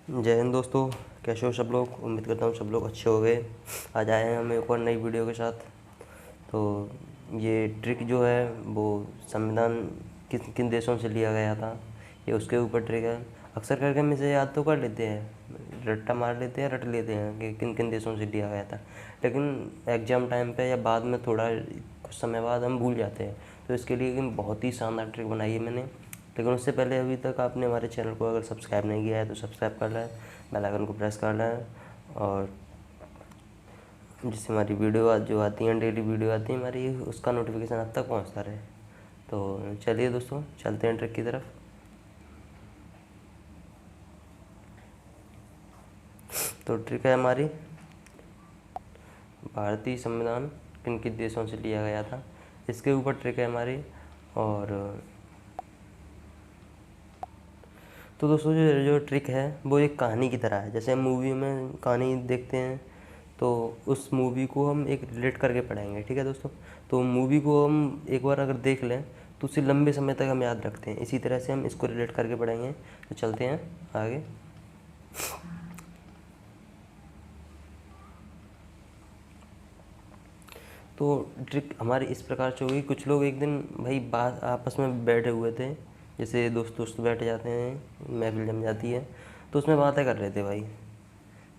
जय हिंद दोस्तों। कैसे हो सब लोग? उम्मीद करता हूँ सब लोग अच्छे हो गए। आज आए हैं हम एक और नई वीडियो के साथ। तो ये ट्रिक जो है वो संविधान किन किन देशों से लिया गया था, ये उसके ऊपर ट्रिक है। अक्सर करके हम इसे याद तो कर लेते हैं, रट्टा मार लेते हैं, रट लेते हैं कि किन किन देशों से लिया गया था, लेकिन एग्ज़ाम टाइम पे या बाद में थोड़ा कुछ समय बाद हम भूल जाते हैं। तो इसके लिए एक बहुत ही शानदार ट्रिक बनाई है मैंने। लेकिन उससे पहले अभी तक आपने हमारे चैनल को अगर सब्सक्राइब नहीं किया है तो सब्सक्राइब कर लें, बेल आइकन को प्रेस कर लें, और जिससे हमारी वीडियो जो आती हैं, डेली वीडियो आती है हमारी, उसका नोटिफिकेशन आप तक पहुंचता रहे। तो चलिए दोस्तों, चलते हैं ट्रिक की तरफ। तो ट्रिक है हमारी, भारतीय संविधान किन किन देशों से लिया गया था, इसके ऊपर ट्रिक है हमारी। और तो दोस्तों जो जो ट्रिक है वो एक कहानी की तरह है। जैसे हम मूवी में कहानी देखते हैं तो उस मूवी को हम एक रिलेट करके पढ़ाएंगे, ठीक है दोस्तों। तो मूवी को हम एक बार अगर देख लें तो उसे लंबे समय तक हम याद रखते हैं। इसी तरह से हम इसको रिलेट करके पढ़ेंगे। तो चलते हैं आगे। तो ट्रिक हमारी इस प्रकार से होगी। कुछ लोग एक दिन भाई बात आपस में बैठे हुए थे, जैसे दोस्त दोस्त बैठ जाते हैं, महफिल जम जाती है, तो उसमें बातें कर रहे थे भाई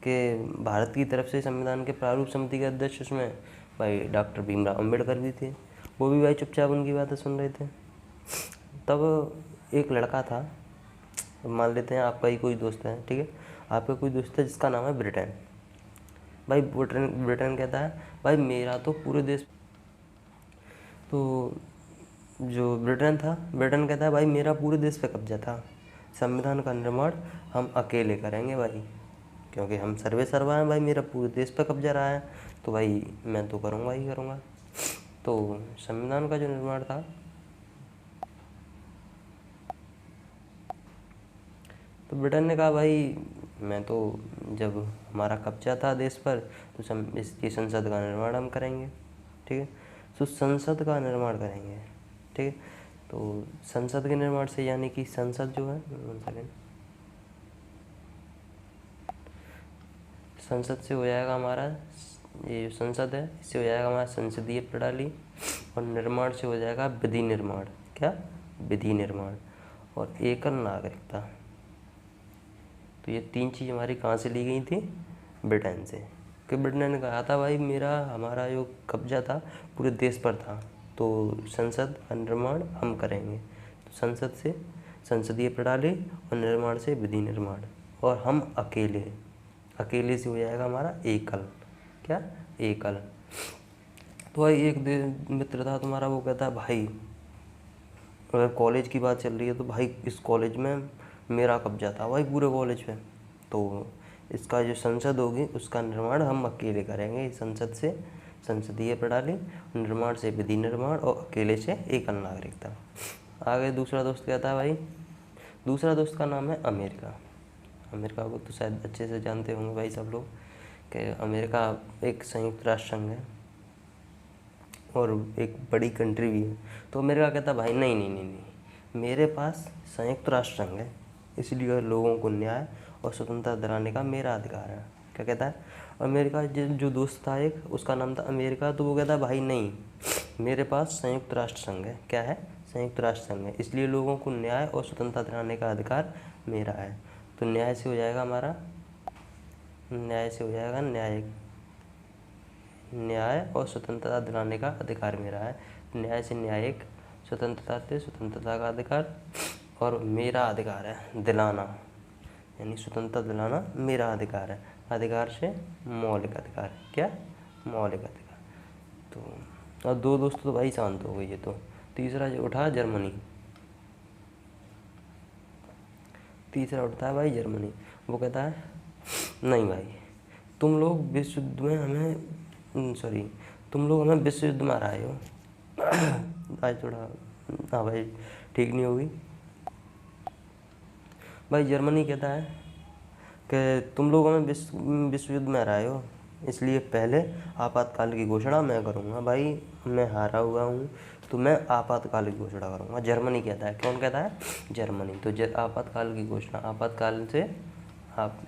कि भारत की तरफ से संविधान के प्रारूप समिति के अध्यक्ष उसमें भाई डॉक्टर भीमराव अम्बेडकर भी थे। वो भी भाई चुपचाप उनकी बातें सुन रहे थे। तब एक लड़का था, मान लेते हैं आपका ही कोई दोस्त है, ठीक है, आपका कोई दोस्त है जिसका नाम है ब्रिटेन। भाई ब्रिटेन ब्रिटेन कहता है भाई मेरा तो पूरे देश, तो जो ब्रिटेन था, ब्रिटेन कहता है भाई मेरा पूरे देश पे कब्जा था, संविधान का निर्माण हम अकेले करेंगे भाई, क्योंकि हम सर्वे सर्वा हैं भाई, मेरा पूरे देश पे कब्जा रहा है, तो भाई मैं तो करूँगा ही करूँगा। तो संविधान का जो निर्माण था, तो ब्रिटेन ने कहा भाई मैं तो, जब हमारा कब्जा था देश पर, तो इसकी संसद का निर्माण हम करेंगे, ठीक है। तो संसद का निर्माण करेंगे, ठीक है। तो संसद के निर्माण से, यानी कि संसद जो है, 1 सेकेंड, संसद से हो जाएगा हमारा, ये जो संसद है इससे हो जाएगा हमारा संसदीय प्रणाली, और निर्माण से हो जाएगा विधि निर्माण। क्या? विधि निर्माण। और एकल नागरिकता। तो ये 3 चीज़ हमारी कहाँ से ली गई थी? ब्रिटेन से। कि ब्रिटेन ने कहा था भाई हमारा जो कब्जा था पूरे देश पर था, तो संसद का निर्माण हम करेंगे। तो संसद से संसदीय प्रणाली, और निर्माण से विधि निर्माण, और हम अकेले, अकेले से हो जाएगा हमारा एकल। क्या? एकल। तो भाई एक मित्र था तुम्हारा, वो कहता है भाई अगर कॉलेज की बात चल रही है तो भाई इस कॉलेज में मेरा कब्जा था भाई पूरे कॉलेज पे, तो इसका जो संसद होगी उसका निर्माण हम अकेले करेंगे। संसद से संसदीय प्रणाली, निर्माण से विधि निर्माण, और अकेले से एकल नागरिकता। आगे दूसरा दोस्त कहता है भाई, दूसरा दोस्त का नाम है अमेरिका। अमेरिका को तो शायद अच्छे से जानते होंगे भाई सब लोग, कि अमेरिका एक संयुक्त राष्ट्र संघ है और एक बड़ी कंट्री भी है। तो अमेरिका कहता भाई नहीं नहीं नहीं नहीं, मेरे पास संयुक्त राष्ट्र संघ है, इसलिए लोगों को न्याय और स्वतंत्रता दिलाने का मेरा अधिकार है। क्या कहता है अमेरिका? जो दोस्त था एक, उसका नाम था अमेरिका, तो वो कहता भाई नहीं, मेरे पास संयुक्त राष्ट्र संघ है। क्या है? संयुक्त राष्ट्र संघ है, इसलिए लोगों को न्याय और स्वतंत्रता दिलाने का अधिकार मेरा है। तो न्याय से हो जाएगा हमारा, न्याय से हो जाएगा न्यायिक, न्याय और स्वतंत्रता दिलाने का अधिकार मेरा है। न्याय से न्यायिक, स्वतंत्रता से स्वतंत्रता का अधिकार, और मेरा अधिकार है दिलाना, यानी स्वतंत्रता दिलाना मेरा अधिकार है। अधिकार से मौलिक अधिकार। क्या? मौलिक अधिकार। तो और 2 दोस्तों तो भाई शांत हो गई है। तो तीसरा जो उठा जर्मनी, तीसरा उठता है भाई जर्मनी। वो कहता है नहीं भाई, तुम लोग विश्व युद्ध में हमें, सॉरी, तुम लोग हमें विश्व युद्ध में हराए हो। आज थोड़ा, हाँ भाई ठीक नहीं होगी। भाई जर्मनी कहता है कि तुम लोग हमें विश्व युद्ध में हराए हो, इसलिए पहले आपातकाल की घोषणा मैं करूँगा। भाई मैं हारा हुआ हूँ तो मैं आपातकाल की घोषणा करूँगा। जर्मनी कहता है। कौन कहता है? जर्मनी। तो आपातकाल की घोषणा, आपातकाल से आप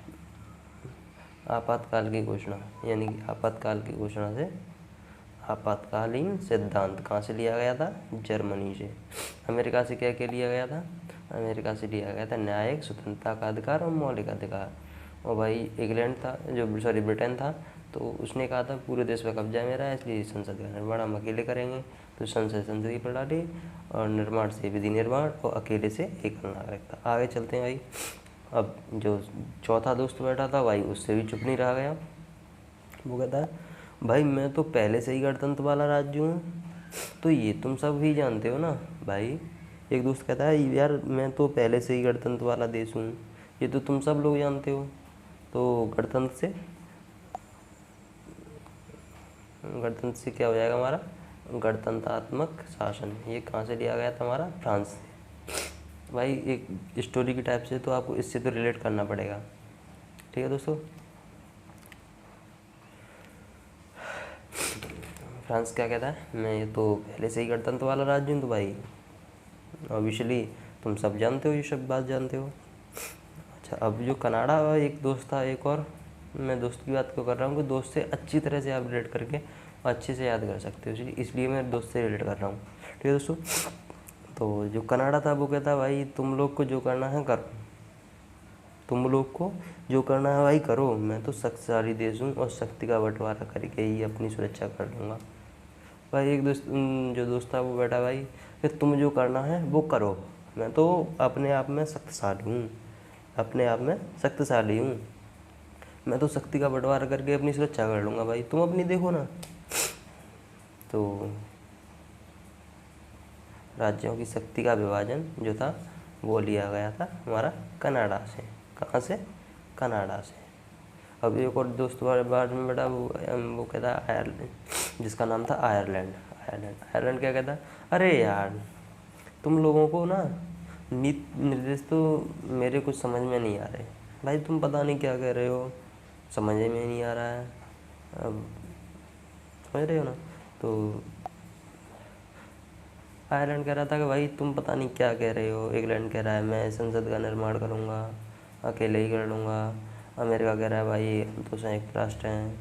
आपातकाल की घोषणा, यानी कि आपातकाल की घोषणा से आपातकालीन सिद्धांत कहाँ से लिया गया था? जर्मनी से। अमेरिका से क्या क्या लिया गया था? अमेरिका से लिया गया था न्यायिक स्वतंत्रता का अधिकार और मौलिक अधिकार। और भाई इंग्लैंड था, जो सॉरी ब्रिटेन था, तो उसने कहा था पूरे देश पर कब्जा मेरा है, इसलिए संसद का निर्माण हम अकेले करेंगे। तो संसदीय प्रणाली और निर्माण से विधि निर्माण और अकेले से एकल नागरिकता। आगे चलते हैं भाई। अब जो चौथा दोस्त बैठा था भाई, उससे भी चुप नहीं रहा गया। वो कहता है भाई मैं तो पहले से ही गणतंत्र वाला राज्य हूँ, तो ये तुम सब ही जानते हो ना भाई। एक दोस्त कहता है यार मैं तो पहले से ही गणतंत्र वाला देश हूँ, ये तो तुम सब लोग जानते हो। तो गणतंत्र से क्या हो जाएगा हमारा? गणतंत्रात्मक शासन। ये कहाँ से लिया गया था हमारा? फ्रांस से। भाई एक स्टोरी की टाइप से, तो आपको इससे तो रिलेट करना पड़ेगा। ठीक है दोस्तों। फ्रांस क्या कहता है? मैं ये तो पहले से ही गणतंत्र वाला राज्य हूँ। तो भाई ऑब्वियसली तुम सब जानते हो, ये सब बात जानते हो। अच्छा, अब जो कनाडा एक दोस्त था, एक और, मैं दोस्त की बात क्यों कर रहा हूँ कि दोस्त से अच्छी तरह से आप रिलेट करके अच्छे से याद कर सकते हो, इसलिए मैं दोस्त से रिलेट कर रहा हूँ। ठीक है दोस्तों। तो जो कनाडा था वो कहता भाई तुम लोग को जो करना है करो, तुम लोग को जो करना है भाई करो, मैं तो शक्तिशाली देश हूँ और शक्ति का बंटवारा करके ही अपनी सुरक्षा कर लूँगा। भाई एक दोस्त, जो दोस्त था वो बैठा भाई कि तुम जो करना है वो करो, मैं तो अपने आप में शक्तिशाली हूँ, अपने आप में शक्तिशाली हूँ, मैं तो शक्ति का बंटवारा करके अपनी सुरक्षा कर लूँगा, भाई तुम अपनी देखो ना। तो राज्यों की शक्ति का विभाजन जो था वो लिया गया था हमारा कनाडा से। कहाँ से? कनाडा से। अब एक और दोस्त बाद में बेटा वो कहता है आयरलैंड, जिसका नाम था आयरलैंड। आयरलैंड क्या कहता? अरे यार तुम लोगों को ना नीति निर्देश तो मेरे कुछ समझ में नहीं आ रहे। भाई तुम पता नहीं क्या कह रहे हो, समझ में नहीं आ रहा है। अब समझ रहे हो ना। तो आयरलैंड कह रहा था कि भाई तुम पता नहीं क्या कह रहे हो। इंग्लैंड कह रहा है मैं संसद का निर्माण करूँगा, अकेले ही कर लूँगा। अमेरिका कह रहा है भाई हम तो संयुक्त राष्ट्र हैं।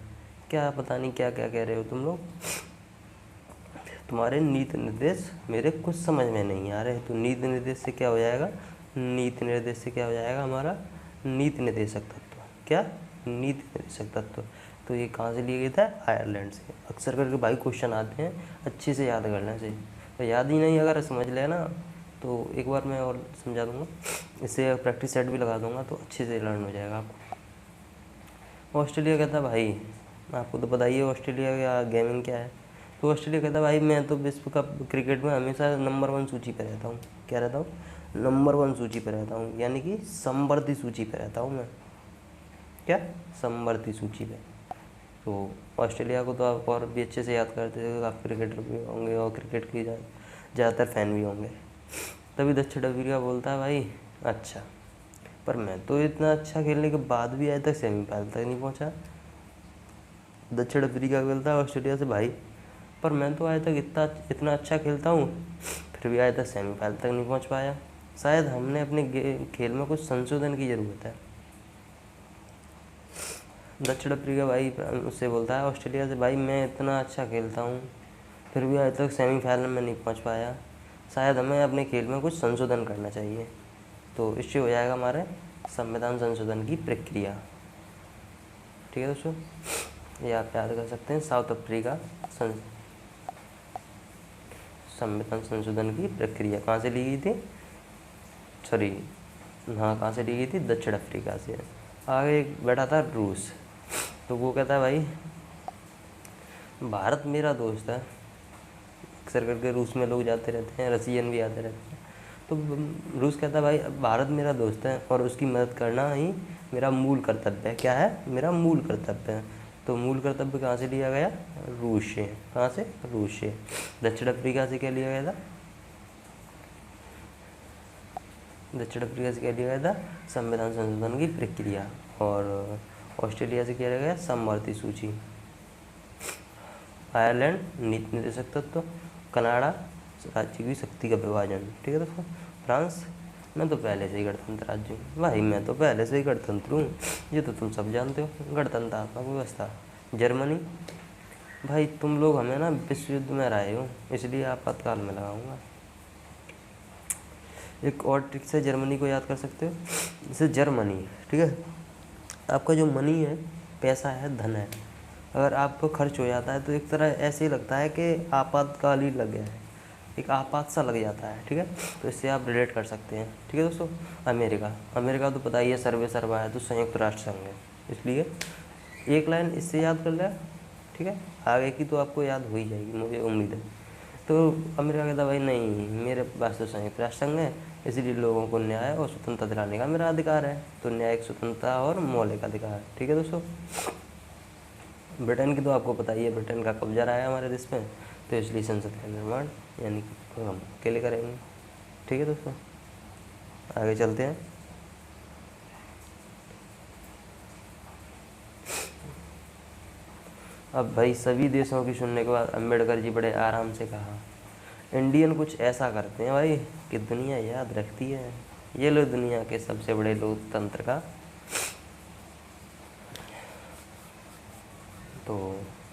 क्या पता नहीं क्या क्या कह रहे हो तुम लोग, तुम्हारे नीति निर्देश मेरे कुछ समझ में नहीं आ रहे। तो नीति निर्देश से क्या हो जाएगा? नीति निर्देश से क्या हो जाएगा हमारा? नीति निर्देशक तत्व। क्या? नीति निर्देशक तत्व। तो ये कहाँ से लिए गए था? आयरलैंड से। अक्सर करके भाई क्वेश्चन आते हैं, अच्छे से याद करना चाहिए। तो याद ही नहीं अगर समझ लेना, तो एक बार मैं और समझा दूंगा, इससे प्रैक्टिस सेट भी लगा दूंगा, तो अच्छे से लर्न हो जाएगा आपको। ऑस्ट्रेलिया कहता भाई, आपको तो पता ही है ऑस्ट्रेलिया का गेमिंग क्या है। तो ऑस्ट्रेलिया कहता भाई मैं तो विश्व कप क्रिकेट में हमेशा नंबर 1 सूची पर रहता हूँ। क्या रहता हूँ? नंबर 1 सूची पर रहता हूँ, यानी कि समवर्ती सूची पर रहता हूँ मैं। क्या? समवर्ती सूची पे। तो ऑस्ट्रेलिया को तो आप और भी अच्छे से याद करते हो, आप क्रिकेटर भी होंगे और क्रिकेट की ज़्यादातर फैन भी होंगे। तभी दक्षिण अफ्रीका बोलता है भाई अच्छा, पर मैं तो इतना अच्छा खेलने के बाद भी आज तक सेमीफाइनल तक नहीं पहुंचा। दक्षिण अफ्रीका बोलता है ऑस्ट्रेलिया से भाई पर मैं तो आज तक इतना अच्छा खेलता हूँ, फिर भी आज तक सेमीफाइनल तक नहीं पहुँच पाया। शायद हमने अपने खेल में कुछ संशोधन की ज़रूरत है। दक्षिण अफ्रीका भाई उससे बोलता है ऑस्ट्रेलिया से भाई मैं इतना अच्छा खेलता हूँ, फिर भी आज तक सेमीफाइनल में नहीं पहुँच पाया, शायद हमें अपने खेल में कुछ संशोधन करना चाहिए। तो इससे हो जाएगा हमारे संविधान संशोधन की प्रक्रिया। ठीक है दोस्तों, ये आप याद कर सकते हैं। साउथ अफ्रीका संविधान संशोधन की प्रक्रिया कहाँ से ली गई थी? सॉरी हाँ, कहाँ से ली गई थी? दक्षिण अफ्रीका से। आगे एक बैठा था रूस। तो वो कहता है भाई भारत मेरा दोस्त है। अक्सर करके रूस में लोग जाते रहते हैं, रसियन भी आते रहते हैं। तो रूस कहता है भाई भारत मेरा दोस्त है और उसकी मदद करना ही मेरा मूल कर्तव्य है। क्या है? मेरा मूल कर्तव्य है। तो मूल कर्तव्य कहाँ से लिया गया? रूस से। कहाँ से? रूस से। दक्षिण अफ्रीका से क्या लिया गया था? दक्षिण अफ्रीका से क्या लिया गया था? संविधान संशोधन की प्रक्रिया। और ऑस्ट्रेलिया से क्या लिया गया? समवर्ती सूची। आयरलैंड नीति निर्देशक तत्व। कनाडा राज्य की शक्ति का विभाजन। ठीक है दोस्तों। फ्रांस मैं तो पहले से ही गणतंत्र राज्य हूँ भाई, मैं तो पहले से ही गणतंत्र हूँ, ये तो तुम सब जानते हो। गणतंत्रात्मक व्यवस्था, जर्मनी। भाई तुम लोग हमें ना विश्व युद्ध में हराए हो, इसलिए आपातकाल में लगाऊंगा। एक और ट्रिक से जर्मनी को याद कर सकते हो, जैसे जर्मनी, ठीक है, आपका जो मनी है, पैसा है, धन है, अगर आपको खर्च हो जाता है तो एक तरह ऐसे ही लगता है कि आपातकाल ही लग गया है, एक आपात सा लग जाता है, ठीक है। तो इससे आप रिलेट कर सकते हैं, ठीक है दोस्तों। अमेरिका, अमेरिका तो पता ही है, सर्वे सर्वा है तो संयुक्त राष्ट्र संघ है, इसलिए एक लाइन इससे याद कर लिया, ठीक है। आगे की तो आपको याद हो ही जाएगी, मुझे उम्मीद है। तो अमेरिका कहता भाई नहीं, मेरे पास तो संयुक्त राष्ट्र संघ है, इसलिए लोगों को न्याय और स्वतंत्रता दिलाने का मेरा अधिकार है, तो न्यायिक स्वतंत्रता और मौलिक अधिकार, ठीक है दोस्तों। ब्रिटेन की तो आपको पता ही है, ब्रिटेन का कब्जा रहा है हमारे देश में, तो इसलिए संसद का निर्माण यानी कि हम अकेले करेंगे, ठीक है दोस्तों। आगे चलते हैं। अब भाई सभी देशों की सुनने के बाद अम्बेडकर जी बड़े आराम से कहा, इंडियन कुछ ऐसा करते हैं भाई कि दुनिया याद रखती है, ये लो दुनिया के सबसे बड़े लोकतंत्र का। तो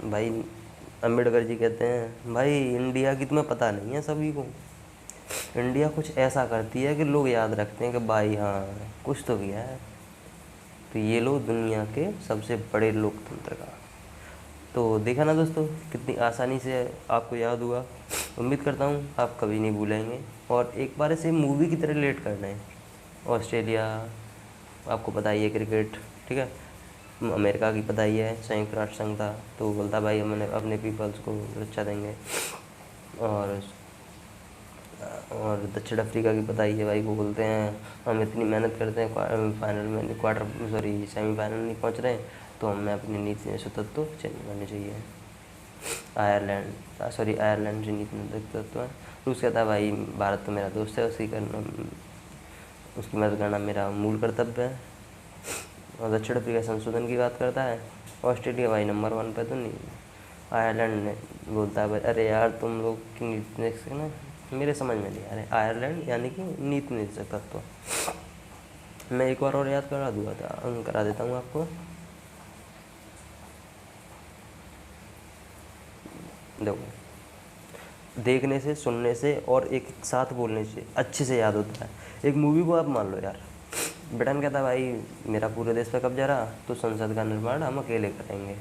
भाई अम्बेडकर जी कहते हैं भाई इंडिया की तुम्हें पता नहीं है सभी को, इंडिया कुछ ऐसा करती है कि लोग याद रखते हैं कि भाई हाँ कुछ तो किया है, तो ये लो दुनिया के सबसे बड़े लोकतंत्र का। तो देखा ना दोस्तों, कितनी आसानी से आपको याद हुआ। उम्मीद करता हूँ आप कभी नहीं भूलेंगे, और एक बार इसे मूवी की तरह रिलेट करना है। ऑस्ट्रेलिया आपको पता ही है, क्रिकेट, ठीक है। अमेरिका की पता ही है, संयुक्त राष्ट्र संघ था, तो वो बोलता भाई हमने अपने पीपल्स को रक्षा देंगे। और दक्षिण अफ्रीका की पता ही है भाई, वो बोलते हैं हम इतनी मेहनत करते हैं, फाइनल में सेमीफाइनल नहीं पहुंच रहे, तो हमें अपनी नीति में तत्व चेंज करनी चाहिए। आयरलैंड से नीति में तत्व है। रूस कहता है भाई भारत तो मेरा दोस्त है, उसकी मदद करना मेरा मूल कर्तव्य है। और दक्षिण अफ्रीका संशोधन की बात करता है। ऑस्ट्रेलिया भाई नंबर 1 पे तो नहीं। आयरलैंड ने बोलता है भाई अरे यार तुम लोग की नीति से ना मेरे समझ में नहीं आ रहे। आयरलैंड यानी कि नीति निर्देशक तत्व। मैं एक बार और याद करा देता हूँ आपको। देखो, देखने से, सुनने से और एक साथ बोलने से अच्छे से याद होता है। एक मूवी को आप मान लो यार, ब्रिटेन कहता भाई मेरा पूरे देश पे कब्जा रहा, तो संसद का निर्माण हम अकेले करेंगे।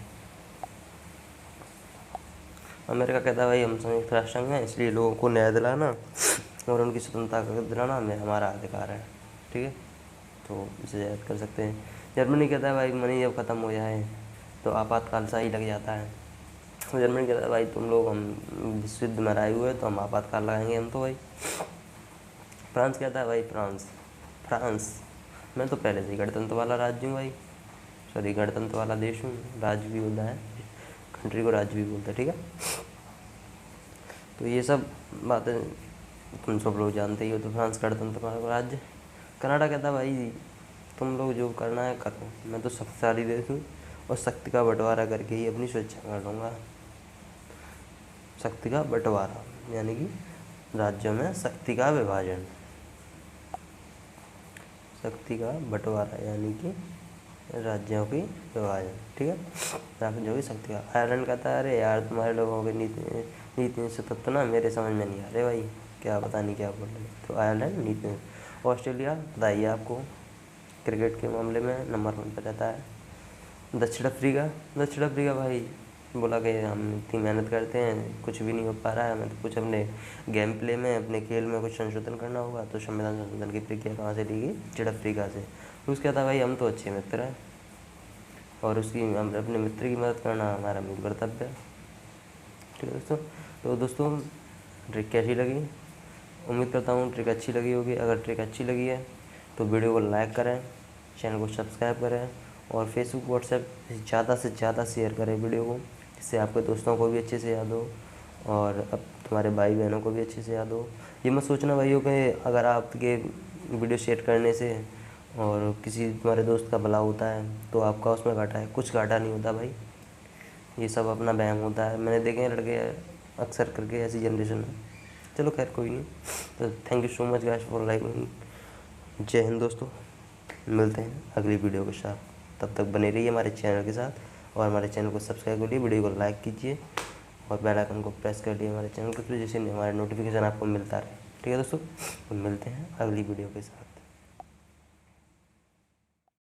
अमेरिका कहता भाई हम संयुक्त राष्ट्र संघ हैं, इसलिए लोगों को न्याय दिलाना और उनकी स्वतंत्रता को दिलाना हमारा अधिकार है, ठीक है। तो इसे याद कर सकते हैं। जर्मनी कहता है भाई मनी जब ख़त्म हो जाए तो आपातकाल सा ही लग जाता है। जर्मनी कहता है भाई तुम लोग हम विश्व युद्ध में हराए हुए तो हम आपातकाल लगाएंगे हम तो भाई। फ्रांस कहता है भाई फ्रांस मैं तो पहले से ही गणतंत्र वाला राज्य हूँ भाई, सॉरी गणतंत्र वाला देश हूँ, राज्य भी होता है, कंट्री को राज्य भी बोलते हैं, ठीक है। तो ये सब बातें तुम सब लोग जानते ही हो। तो फ्रांस गणतंत्र वाला राज्य। कनाडा कहता भाई तुम लोग जो करना है करो, मैं तो शक्तिशाली देश हूँ और शक्ति का बंटवारा करके ही अपनी सुरक्षा कर लूँगा। शक्ति का बंटवारा यानी कि राज्यों में शक्ति का विभाजन, शक्ति का बंटवारा यानी कि राज्यों की विभाजन, ठीक है। राज्यों की शक्ति का। आयरलैंड कहता है अरे यार तुम्हारे लोगों की नीति से तत्व ना मेरे समझ में नहीं आ रहे भाई, क्या पता नहीं क्या बोल रहे। तो आयरलैंड नीति। ऑस्ट्रेलिया बताइए आपको क्रिकेट के मामले में नंबर 1 पर रहता है। दक्षिण अफ्रीका भाई बोला कि हम इतनी मेहनत करते हैं कुछ भी नहीं हो पा रहा है, हमें तो कुछ अपने गेम प्ले में, अपने खेल में कुछ संशोधन करना होगा। तो संविधान संशोधन की प्रक्रिया कहाँ से ली गई? दक्षिण अफ्रीका से। रूस कहता भाई हम तो अच्छे मित्र हैं और हम अपने मित्र की मदद करना हमारा मूल कर्तव्य है, ठीक है दोस्तों। तो दोस्तों ट्रिक कैसी लगी? उम्मीद करता हूँ ट्रिक अच्छी लगी होगी। अगर ट्रिक अच्छी लगी है तो वीडियो को लाइक करें, चैनल को सब्सक्राइब करें और फेसबुक व्हाट्सएप ज़्यादा से ज़्यादा शेयर करें वीडियो को, जिससे आपके दोस्तों को भी अच्छे से याद हो और अब तुम्हारे भाई बहनों को भी अच्छे से याद हो। ये मत सोचना भाइयों कि अगर आपके वीडियो शेयर करने से और किसी तुम्हारे दोस्त का भला होता है तो आपका उसमें घाटा है। कुछ घाटा नहीं होता भाई, ये सब अपना वहम होता है। मैंने देखे हैं लड़के अक्सर करके ऐसी जनरेशन में। चलो खैर कोई नहीं। तो thank you so much guys for liking जय हिंद दोस्तों, मिलते हैं अगली वीडियो के साथ। तब तक बने रहिए हमारे चैनल के साथ और हमारे चैनल को सब्सक्राइब करिए, वीडियो को लाइक कीजिए और बेल आइकन को प्रेस कर दिए हमारे चैनल को, तो जिससे हमारे नोटिफिकेशन आपको मिलता रहे। ठीक है दोस्तों, तो मिलते हैं अगली वीडियो के साथ।